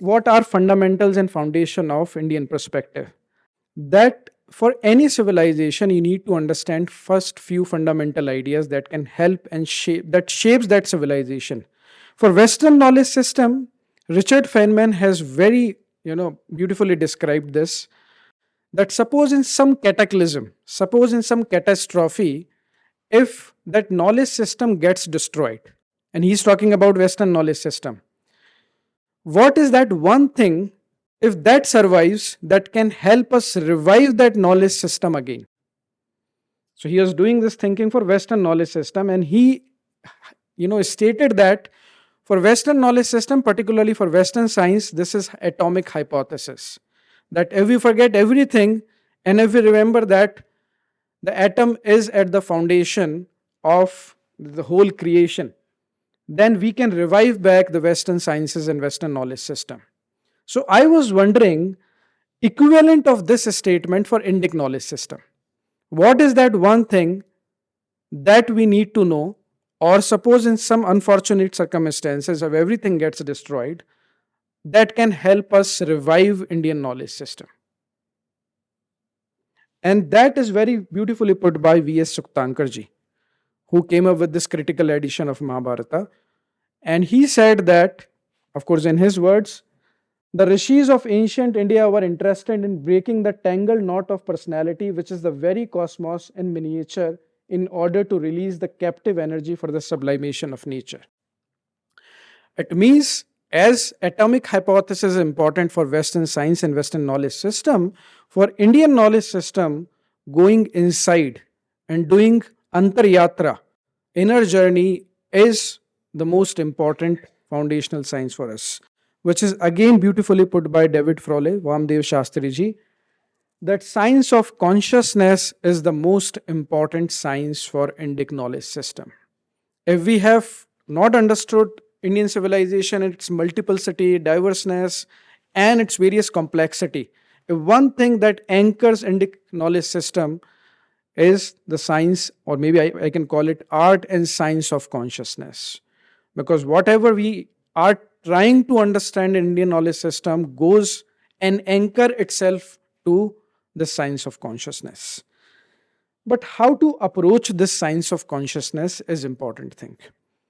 what are fundamentals and foundation of Indian perspective? That for any civilization, you need to understand first few fundamental ideas that can help and shapes that civilization. For Western knowledge system, Richard Feynman has very beautifully described this. That suppose in some cataclysm, suppose in some catastrophe, if that knowledge system gets destroyed, and he's talking about Western knowledge system, what is that one thing, if that survives, that can help us revive that knowledge system again? So he was doing this thinking for Western knowledge system, and he stated that for Western knowledge system, particularly for Western science, this is atomic hypothesis. That if we forget everything and if we remember that the atom is at the foundation of the whole creation, then we can revive back the Western sciences and Western knowledge system. So I was wondering, equivalent of this statement for Indic knowledge system. What is that one thing that we need to know, or suppose in some unfortunate circumstances if everything gets destroyed, that can help us revive Indian knowledge system? And that is very beautifully put by V.S. Suktankarji, who came up with this critical edition of Mahabharata. And he said that, of course, in his words, the rishis of ancient India were interested in breaking the tangled knot of personality, which is the very cosmos in miniature, in order to release the captive energy for the sublimation of nature. It means, as atomic hypothesis is important for Western science and Western knowledge system, for Indian knowledge system, going inside and doing antaryatra, inner journey, is the most important foundational science for us, which is again beautifully put by David Frolle, Vamdev Shastriji, that science of consciousness is the most important science for Indic knowledge system. If we have not understood Indian civilization, its multiplicity, diverseness, and its various complexity, if one thing that anchors Indic knowledge system is the science, or maybe I can call it art and science of consciousness. Because whatever we are trying to understand in Indian knowledge system goes and anchor itself to the science of consciousness. But how to approach this science of consciousness is important thing.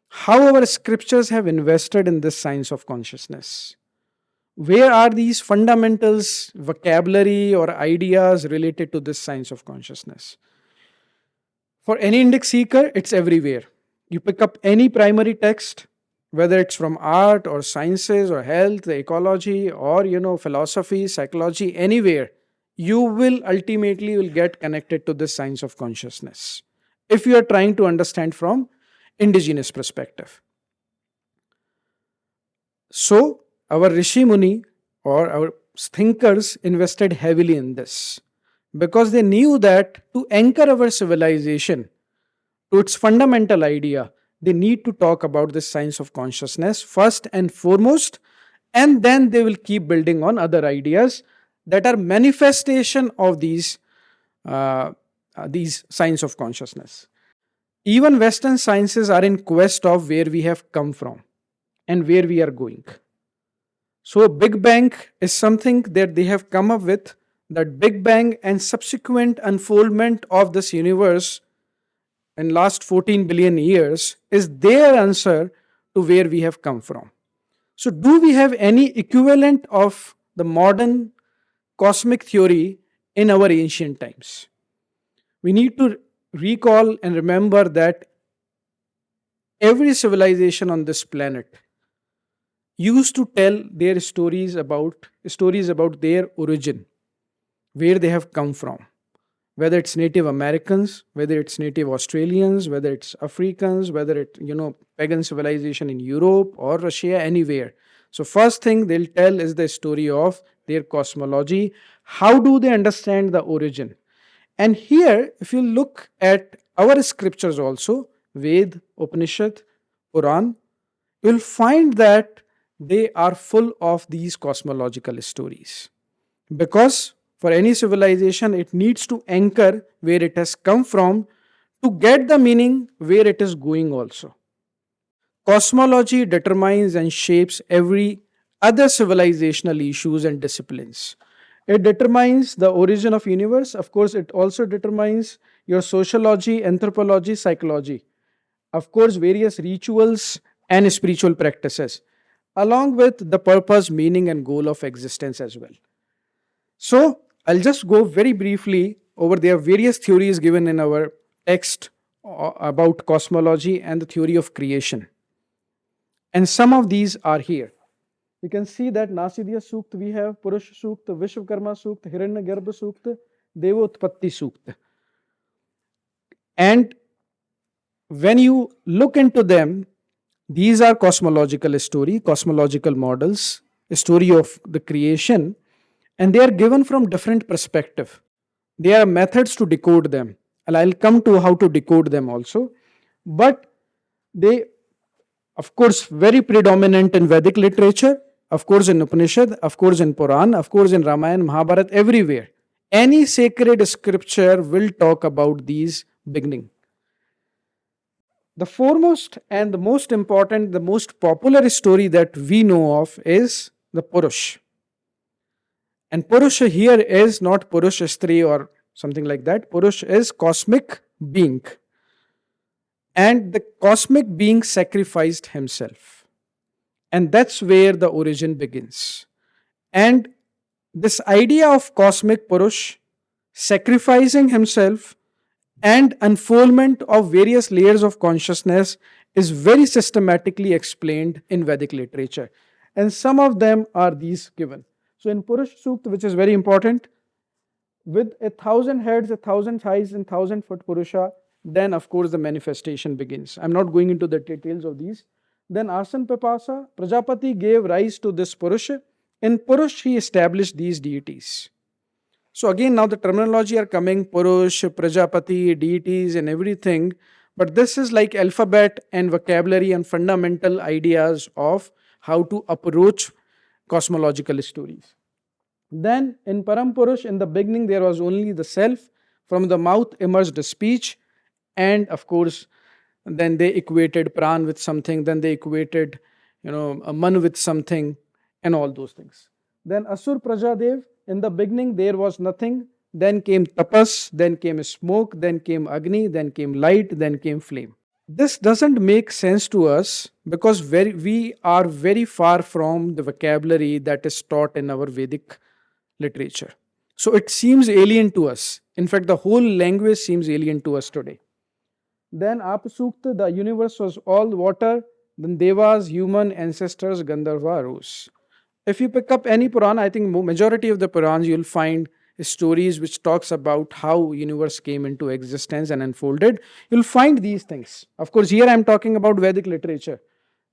How our scriptures have invested in this science of consciousness. Where are these fundamentals, vocabulary or ideas related to this science of consciousness? For any Indic seeker, it's everywhere. You pick up any primary text, whether it's from art or sciences or health, ecology, or philosophy, psychology, anywhere, you will ultimately get connected to this science of consciousness if you are trying to understand from indigenous perspective. So our Rishi Muni or our thinkers invested heavily in this because they knew that to anchor our civilization to its fundamental idea, they need to talk about this science of consciousness first and foremost, and then they will keep building on other ideas that are manifestation of these science of consciousness. Even Western sciences are in quest of where we have come from and where we are going. So Big Bang is something that they have come up with, that Big Bang and subsequent unfoldment of this universe in last 14 billion years is their answer to where we have come from. So do we have any equivalent of the modern cosmic theory in our ancient times? We need to recall and remember that every civilization on this planet used to tell their stories about their origin, where they have come from. Whether it's Native Americans, whether it's Native Australians, whether it's Africans, whether it's pagan civilization in Europe or Russia, anywhere. So first thing they'll tell is the story of their cosmology. How do they understand the origin? And here, if you look at our scriptures also, Ved, Upanishad, Quran, you'll find that they are full of these cosmological stories. Because for any civilization, it needs to anchor where it has come from to get the meaning where it is going also. Cosmology determines and shapes every other civilizational issues and disciplines. It determines the origin of universe. Of course, it also determines your sociology, anthropology, psychology. Of course, various rituals and spiritual practices, along with the purpose, meaning, and goal of existence as well. So, I'll just go very briefly over there various theories given in our text about cosmology and the theory of creation. And some of these are here. You can see that Nasidya Sukta we have, Purush Sukta, Vishwakarma Sukta, Hiranyagarbha Sukta, Devotpatti Sukta. And when you look into them, these are cosmological story, cosmological models, a story of the creation, and they are given from different perspective. There are methods to decode them, and I'll come to how to decode them also. But they, of course, very predominant in Vedic literature, of course in Upanishad, of course in Puran, of course in Ramayana, Mahabharata, everywhere. Any sacred scripture will talk about these beginning. The foremost and the most important, the most popular story that we know of is the Purush. And Purusha here is not Purush Stri or something like that. Purush is cosmic being. And the cosmic being sacrificed himself. And that's where the origin begins. And this idea of cosmic Purush sacrificing himself and unfoldment of various layers of consciousness is very systematically explained in Vedic literature. And some of them are these given. So in Purush Sukta, which is very important, with 1,000 heads, 1,000 thighs, and 1,000-foot Purusha, then of course the manifestation begins. I'm not going into the details of these. Then Asan Pipasa, Prajapati gave rise to this Purusha. In Purush, he established these deities. So again, now the terminology are coming, Purush, Prajapati, deities and everything. But this is like alphabet and vocabulary and fundamental ideas of how to approach cosmological stories. Then in Param Purush, in the beginning, there was only the self. From the mouth emerged speech. And of course, then they equated Pran with something. Then they equated, a Man with something and all those things. Then Asur Prajadev, in the beginning, there was nothing. Then came tapas, then came smoke, then came Agni, then came light, then came flame. This doesn't make sense to us because we are very far from the vocabulary that is taught in our Vedic literature. So it seems alien to us. In fact, the whole language seems alien to us today. Then Apasukta, the universe was all water. Then Devas, human ancestors, Gandharva rose. If you pick up any Puran, I think majority of the Purans you'll find stories which talks about how universe came into existence and unfolded. You'll find these things. Of course, here I'm talking about Vedic literature.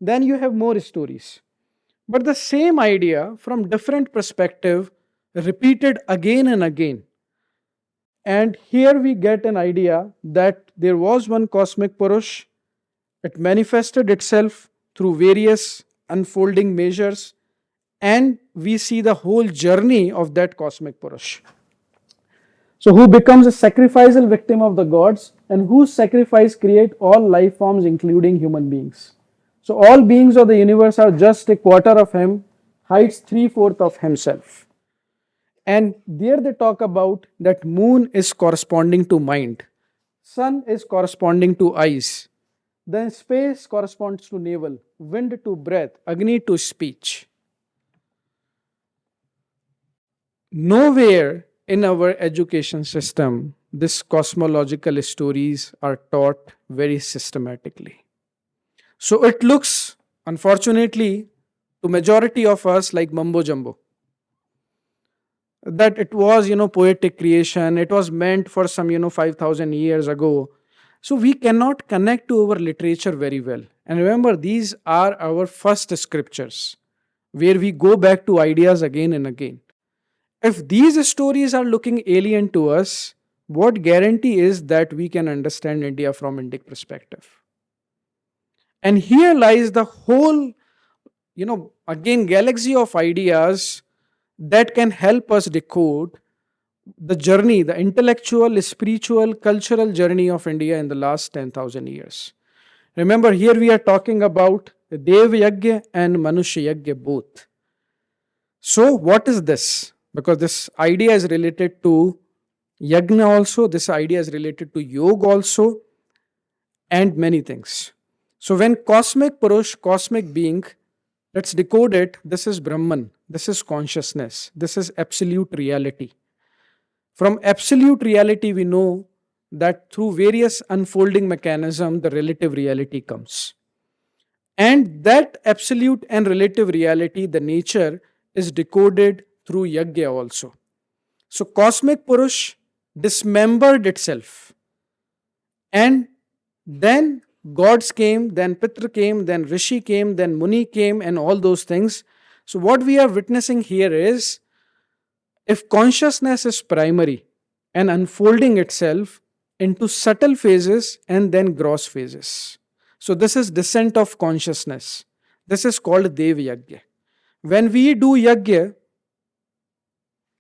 Then you have more stories. But the same idea from different perspective repeated again and again. And here we get an idea that there was one cosmic Purush. It manifested itself through various unfolding measures. And we see the whole journey of that cosmic Purush. So who becomes a sacrificial victim of the gods and whose sacrifice create all life forms including human beings. So all beings of the universe are just a quarter of him, hides 3/4 of himself. And there they talk about that moon is corresponding to mind, sun is corresponding to eyes, then space corresponds to navel, wind to breath, Agni to speech. Nowhere in our education system this cosmological stories are taught very systematically. So it looks, unfortunately, to majority of us like mumbo jumbo. That it was, poetic creation, it was meant for some, 5,000 years ago. So we cannot connect to our literature very well. And remember, these are our first scriptures, where we go back to ideas again and again. If these stories are looking alien to us, what guarantee is that we can understand India from Indic perspective? And here lies the whole, again, galaxy of ideas that can help us decode the journey, the intellectual, spiritual, cultural journey of India in the last 10,000 years. Remember, here we are talking about Dev Yajna and Manushya Yajna both. So, what is this? Because this idea is related to yajna also, this idea is related to yoga also, and many things. So, when cosmic Purush, cosmic being, let's decode it, this is Brahman, this is consciousness, this is absolute reality. From absolute reality, we know that through various unfolding mechanism, the relative reality comes. And that absolute and relative reality, the nature, is decoded through yajna also. So cosmic Purush dismembered itself. And then gods came, then Pitra came, then Rishi came, then Muni came, and all those things. So what we are witnessing here is, if consciousness is primary and unfolding itself into subtle phases and then gross phases. So this is descent of consciousness. This is called Dev Yajna. When we do Yajna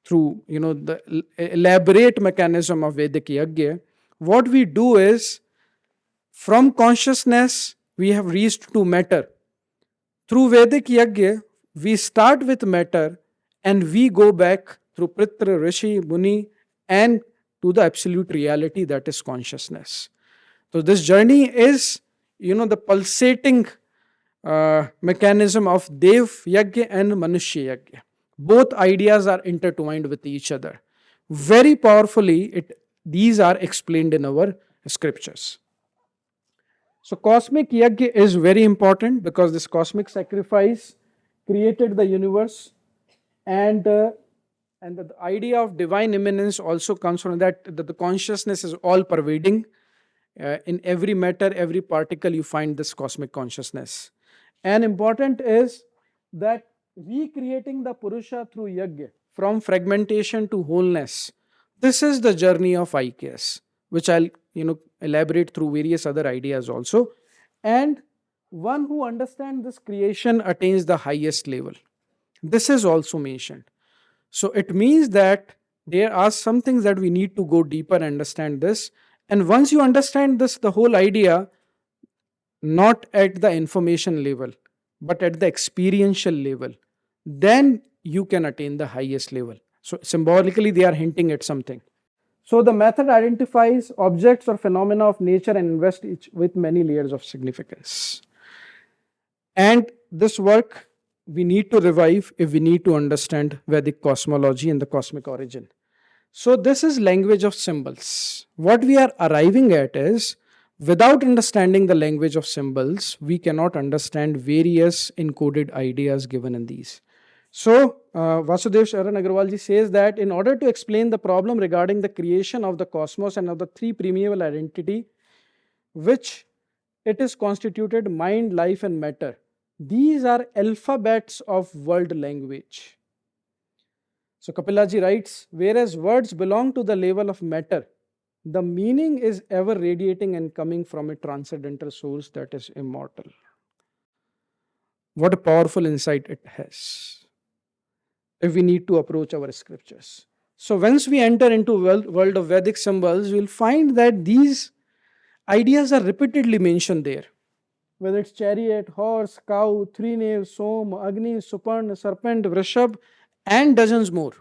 through the elaborate mechanism of Vedic Yajna, what we do is, from consciousness we have reached to matter. Through Vedic Yajna, we start with matter and we go back through Pritra, Rishi, Muni, and to the absolute reality that is consciousness. So this journey is, the pulsating mechanism of Dev Yajna and Manushya Yajna. Both ideas are intertwined with each other. Very powerfully, these are explained in our scriptures. So cosmic Yajna is very important because this cosmic sacrifice created the universe, and the idea of divine immanence also comes from that the consciousness is all pervading. In every matter, every particle, you find this cosmic consciousness. And important is that recreating the Purusha through Yajna, from fragmentation to wholeness. This is the journey of IKS, which I'll elaborate through various other ideas also. And one who understands this creation attains the highest level. This is also mentioned. So it means that there are some things that we need to go deeper and understand this. And once you understand this, the whole idea, not at the information level, but at the experiential level, then you can attain the highest level. So symbolically, they are hinting at something. So the method identifies objects or phenomena of nature and invests each with many layers of significance. And this work we need to revive if we need to understand Vedic cosmology and the cosmic origin. So this is language of symbols. What we are arriving at is, without understanding the language of symbols, we cannot understand various encoded ideas given in these. So Vasudev Sharan Agarwalji says that in order to explain the problem regarding the creation of the cosmos and of the three primeval identity, which it is constituted mind, life and matter, these are alphabets of world language. So Kapilaji writes, whereas words belong to the level of matter, the meaning is ever radiating and coming from a transcendental source that is immortal. What a powerful insight it has, if we need to approach our scriptures. So once we enter into world of Vedic symbols, we'll find that these ideas are repeatedly mentioned there. Whether it's chariot, horse, cow, three naves, Som, Agni, Suparna, serpent, Vrishab, and dozens more.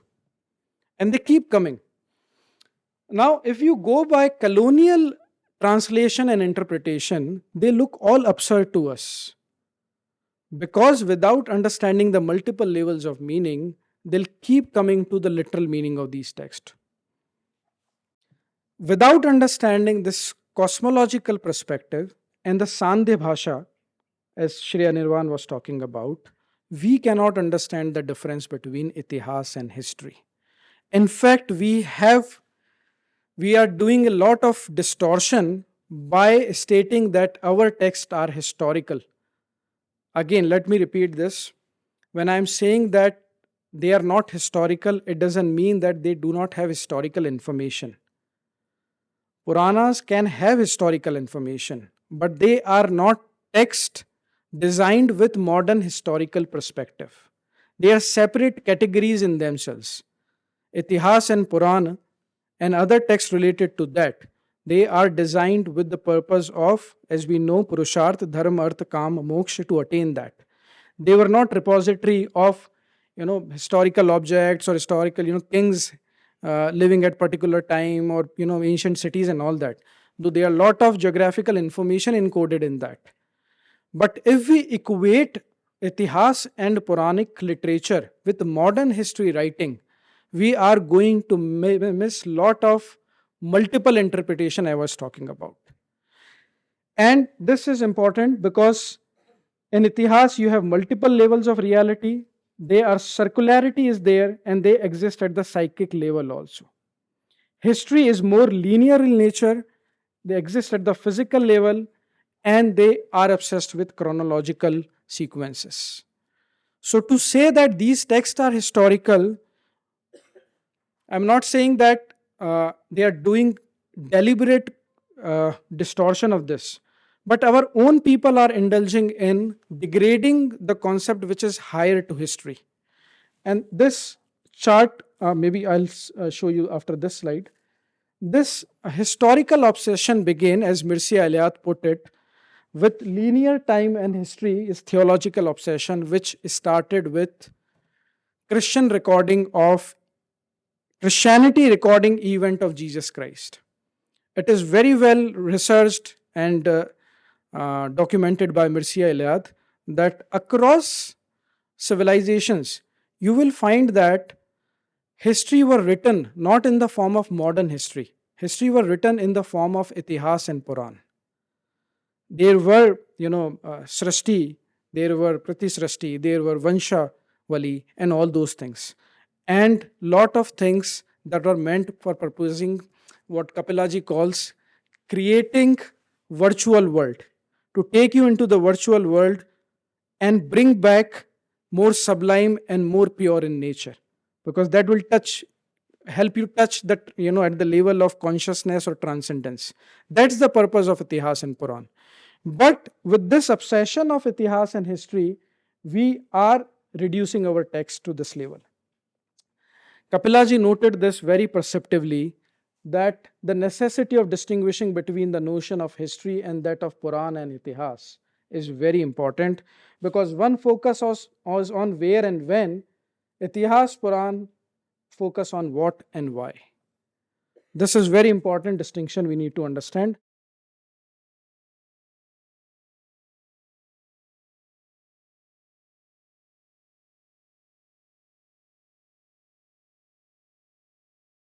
And they keep coming. Now, if you go by colonial translation and interpretation, they look all absurd to us. Because without understanding the multiple levels of meaning, they'll keep coming to the literal meaning of these texts. Without understanding this cosmological perspective and the Sandhya Bhasha, as Shreya Nirvan was talking about, we cannot understand the difference between itihas and history. In fact, we are doing a lot of distortion by stating that our texts are historical. Again, let me repeat this. When I am saying that they are not historical, it doesn't mean that they do not have historical information. Puranas can have historical information, but they are not texts designed with modern historical perspective. They are separate categories in themselves. Itihas and Purana and other texts related to that, they are designed with the purpose of, as we know, Purusharth, Dharma, Artha, Kam, Moksha, to attain that. They were not repository of historical objects or historical, kings living at particular time, or ancient cities and all that. Though there are a lot of geographical information encoded in that. But if we equate Itihas and Puranic literature with modern history writing, we are going to miss lot of multiple interpretation I was talking about. And this is important because in Itihas you have multiple levels of reality. Circularity is there, and they exist at the psychic level also. History is more linear in nature. They exist at the physical level, and they are obsessed with chronological sequences. So to say that these texts are historical, I'm not saying that they are doing deliberate distortion of this, but our own people are indulging in degrading the concept which is higher to history. And this chart, maybe I'll show you after this slide. This historical obsession began, as Mircea Eliade put it, with linear time and history is theological obsession, which started with Christianity recording event of Jesus Christ. It is very well researched and documented by Mircea Eliade that across civilizations, you will find that history were written not in the form of modern history. History were written in the form of Itihas and Puran. There were, Srishti, there were Pratisrishti, there were Vanshavali, and all those things. And lot of things that were meant for purposing what Kapilaji calls creating virtual world, to take you into the virtual world and bring back more sublime and more pure in nature, because that will help you touch that, at the level of consciousness or transcendence. That's the purpose of Itihas and Puran. But with this obsession of Itihas and history, we are reducing our text to this level. Kapilaji noted this very perceptively, that the necessity of distinguishing between the notion of history and that of Puran and Itihas is very important, because one focus was on where and when, Itihas, Puran focus on what and why. This is very important distinction we need to understand.